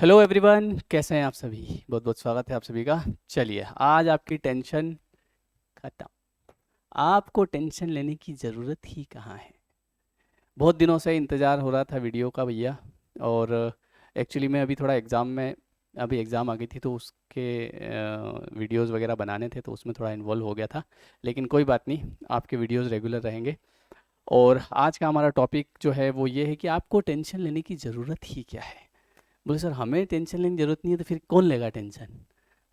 Hello everyone, कैसे हैं आप सभी। बहुत बहुत स्वागत है आप सभी का। चलिए, आज आपकी टेंशन खत्म। आपको टेंशन लेने की ज़रूरत ही कहाँ है। बहुत दिनों से इंतज़ार हो रहा था वीडियो का भैया। और एक्चुअली मैं अभी थोड़ा एग्ज़ाम में, अभी एग्ज़ाम आ गई थी तो उसके वीडियोस वगैरह बनाने थे तो उसमें थोड़ा इन्वॉल्व हो गया था। लेकिन कोई बात नहीं, आपके वीडियोस रेगुलर रहेंगे। और आज का हमारा टॉपिक जो है वो ये है कि आपको टेंशन लेने की ज़रूरत ही क्या है। बोले सर, हमें टेंशन लेने की ज़रूरत नहीं है तो फिर कौन लेगा टेंशन,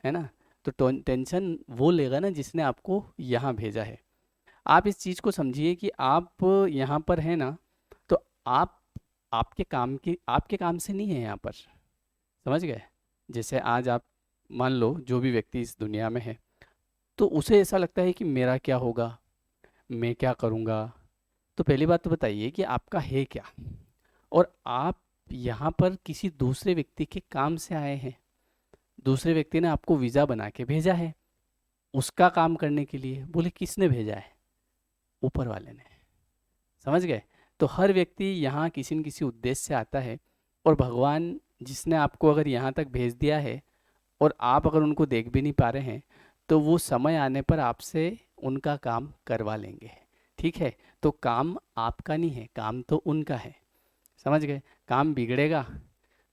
है ना। तो टेंशन वो लेगा ना जिसने आपको यहाँ भेजा है। आप इस चीज़ को समझिए कि आप यहाँ पर हैं ना, तो आप आपके काम से नहीं है यहाँ पर। समझ गए। जैसे आज आप मान लो जो भी व्यक्ति इस दुनिया में है, तो उसे ऐसा लगता है कि मेरा क्या होगा, मैं क्या करूँगा। तो पहली बात तो बताइए कि आपका है क्या। और आप यहाँ पर किसी दूसरे व्यक्ति के काम से आए हैं। दूसरे व्यक्ति ने आपको वीज़ा बना के भेजा है उसका काम करने के लिए। बोले किसने भेजा है? ऊपर वाले ने। समझ गए। तो हर व्यक्ति यहाँ किसी न किसी उद्देश्य से आता है। और भगवान जिसने आपको अगर यहाँ तक भेज दिया है और आप अगर उनको देख भी नहीं पा रहे हैं, तो वो समय आने पर आपसे उनका काम करवा लेंगे। ठीक है। तो काम आपका नहीं है, काम तो उनका है। समझ गए। काम बिगड़ेगा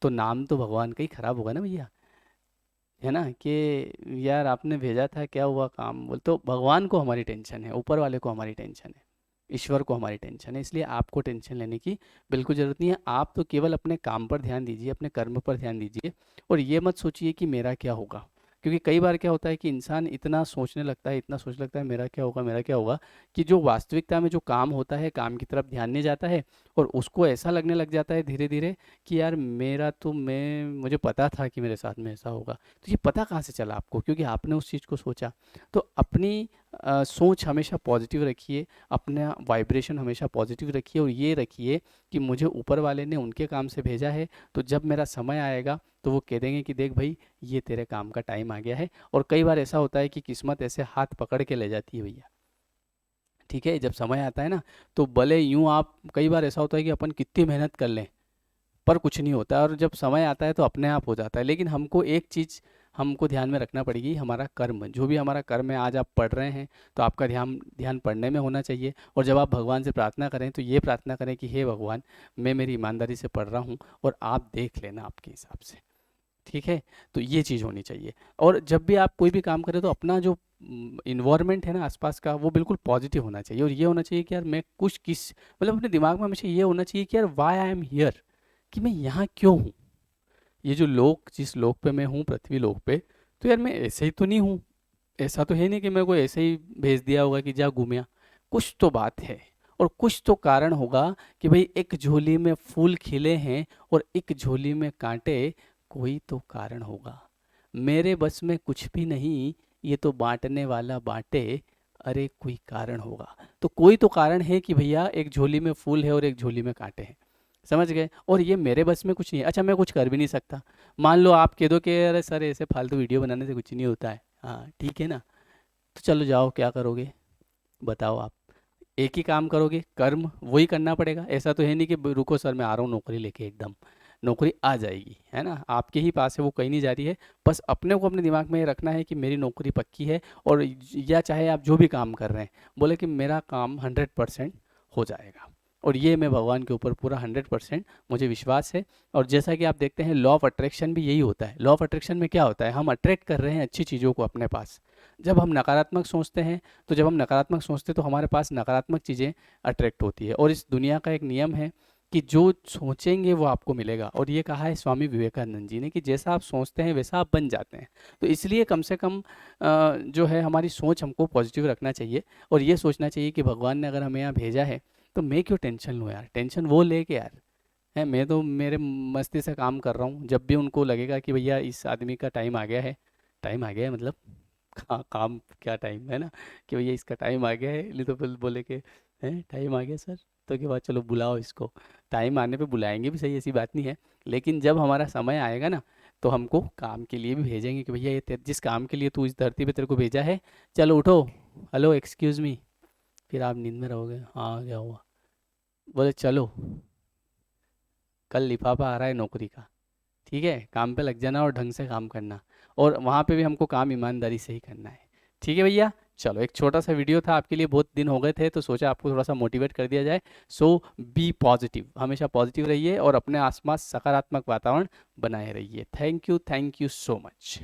तो नाम तो भगवान का ही खराब होगा ना भैया। है ना कि यार आपने भेजा था, क्या हुआ काम। बोल तो भगवान को हमारी टेंशन है, ऊपर वाले को हमारी टेंशन है, ईश्वर को हमारी टेंशन है। इसलिए आपको टेंशन लेने की बिल्कुल ज़रूरत नहीं है। आप तो केवल अपने काम पर ध्यान दीजिए, अपने कर्म पर ध्यान दीजिए। और ये मत सोचिए कि मेरा क्या होगा। क्योंकि कई बार क्या होता है कि इंसान इतना सोचने लगता है, इतना सोचने लगता है मेरा क्या होगा, मेरा क्या होगा, कि जो वास्तविकता में जो काम होता है काम की तरफ ध्यान नहीं जाता है। और उसको ऐसा लगने लग जाता है धीरे धीरे कि यार मेरा तो, मैं मुझे पता था कि मेरे साथ में ऐसा होगा। तो ये पता कहाँ से चला आपको? क्योंकि आपने उस चीज़ को सोचा। तो अपनी सोच हमेशा पॉजिटिव रखिए, अपना वाइब्रेशन हमेशा पॉजिटिव रखिए और ये रखिए कि मुझे ऊपर वाले ने उनके काम से भेजा है। तो जब मेरा समय आएगा तो वो कह देंगे कि देख भाई, ये तेरे काम का टाइम आ गया है। और कई बार ऐसा होता है कि किस्मत ऐसे हाथ पकड़ के ले जाती है भैया। ठीक है। जब समय आता है ना, तो भले यूं आप, कई बार ऐसा होता है कि अपन कितनी मेहनत कर लें पर कुछ नहीं होता, और जब समय आता है तो अपने आप हो जाता है। लेकिन हमको एक चीज़ हमको ध्यान में रखना पड़ेगी, हमारा कर्म, जो भी हमारा कर्म है। आज आप पढ़ रहे हैं तो आपका ध्यान ध्यान पढ़ने में होना चाहिए। और जब आप भगवान से प्रार्थना करें तो ये प्रार्थना करें कि हे भगवान, मैं मेरी ईमानदारी से पढ़ रहा हूँ और आप देख लेना आपके हिसाब से। ठीक है। तो ये चीज़ होनी चाहिए। और जब भी आप कोई भी काम करें तो अपना जो इन्वायरमेंट है ना आसपास का, वो बिल्कुल पॉजिटिव होना चाहिए। और ये होना चाहिए कि यार मैं कुछ किस, मतलब अपने दिमाग में हमेशा ये होना चाहिए कि यार वाई आई एम हियर, कि मैं यहाँ क्यों हूँ। ये जो लोक, जिस लोक पे मैं हूँ, पृथ्वी लोक पे, तो यार मैं ऐसे ही तो नहीं हूँ। ऐसा तो है नहीं कि मेरे को ऐसे ही भेज दिया होगा कि जा घूमिया। कुछ तो बात है और कुछ तो कारण होगा कि भाई एक झोली में फूल खिले हैं और एक झोली में कांटे। कोई तो कारण होगा। मेरे बस में कुछ भी नहीं, ये तो बांटने वाला बांटे। अरे कोई कारण होगा। तो कोई तो कारण है कि भैया एक झोली में फूल है और एक झोली में कांटे हैं। समझ गए। और ये मेरे बस में कुछ नहीं है। अच्छा, मैं कुछ कर भी नहीं सकता। मान लो आप कह दो कि अरे सर, ऐसे फालतू वीडियो बनाने से कुछ नहीं होता है, हाँ ठीक है ना। तो चलो जाओ, क्या करोगे बताओ आप। एक ही काम करोगे, कर्म वही करना पड़ेगा। ऐसा तो है नहीं कि रुको सर मैं आ रहा हूँ नौकरी लेके, एकदम नौकरी आ जाएगी, है ना, आपके ही पास है, वो कहीं नहीं जा रही है। बस अपने को अपने दिमाग में ये रखना है कि मेरी नौकरी पक्की है। और या चाहे आप जो भी काम कर रहे हैं, बोले कि मेरा काम 100% हो जाएगा। और ये मैं भगवान के ऊपर पूरा 100% मुझे विश्वास है। और जैसा कि आप देखते हैं, लॉ ऑफ अट्रैक्शन भी यही होता है। लॉ ऑफ अट्रैक्शन में क्या होता है, हम अट्रैक्ट कर रहे हैं अच्छी चीज़ों को अपने पास। जब हम नकारात्मक सोचते हैं, तो जब हम नकारात्मक सोचते हैं तो हमारे पास नकारात्मक चीज़ें अट्रैक्ट होती है। और इस दुनिया का एक नियम है कि जो सोचेंगे वो आपको मिलेगा। और ये कहा है स्वामी विवेकानंद जी ने कि जैसा आप सोचते हैं वैसा आप बन जाते हैं। तो इसलिए कम से कम जो है हमारी सोच हमको पॉजिटिव रखना चाहिए। और ये सोचना चाहिए कि भगवान ने अगर हमें यहाँ भेजा है तो मैं क्यों टेंशन लूँ यार। टेंशन वो ले के यार, है, मैं तो मेरे मस्ती से काम कर रहा हूँ। जब भी उनको लगेगा कि भैया इस आदमी का टाइम आ गया है, टाइम आ गया है मतलब काम क्या टाइम है ना, कि भैया इसका टाइम आ गया है, नहीं तो फिर बोले कि हैं टाइम आ गया सर, तो के बाद चलो बुलाओ इसको। टाइम आने पे बुलाएंगे भी सही, ऐसी बात नहीं है। लेकिन जब हमारा समय आएगा ना, तो हमको काम के लिए भी भेजेंगे कि भैया ये जिस काम के लिए तू इस धरती पे तेरे को भेजा है, चलो उठो, हेलो एक्सक्यूज मी। फिर आप नींद में रहोगे, हाँ क्या हुआ। बोले चलो, कल लिफाफा आ रहा है नौकरी का, ठीक है, काम पे लग जाना और ढंग से काम करना, और वहाँ पे भी हमको काम ईमानदारी से ही करना है। ठीक है भैया, चलो एक छोटा सा वीडियो था आपके लिए, बहुत दिन हो गए थे तो सोचा आपको थोड़ा सा मोटिवेट कर दिया जाए। सो बी पॉजिटिव, हमेशा पॉजिटिव रहिए और अपने आसपास सकारात्मक वातावरण बनाए रहिए। Thank you so much.